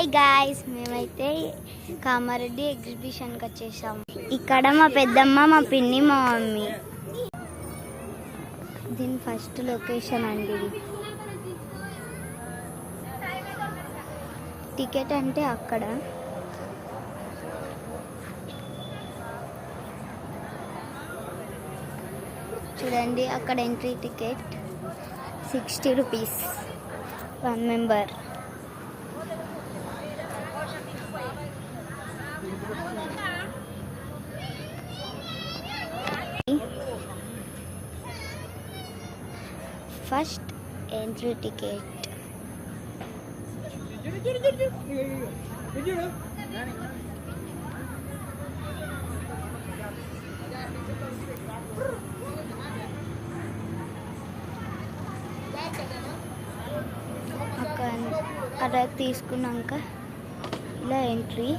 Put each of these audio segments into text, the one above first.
Hi guys, మేమైతే కామారెడ్డి ఎగ్జిబిషన్కి వచ్చేసాము. ఇక్కడ మా పెద్దమ్మ, మా పిన్ని, మా మమ్మీ. దీని ఫస్ట్ లొకేషన్ అండి. టికెట్ అంటే అక్కడ. చూడండి, అక్కడ entry ticket 60 rupees 1 member. First entry ticket. అక్కడ తీసుకున్నాక ఇలా ఎంట్రీ.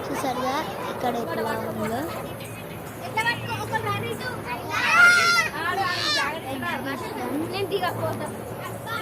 చూసారుగా ఇక్కడ ఎట్లా ఉందో.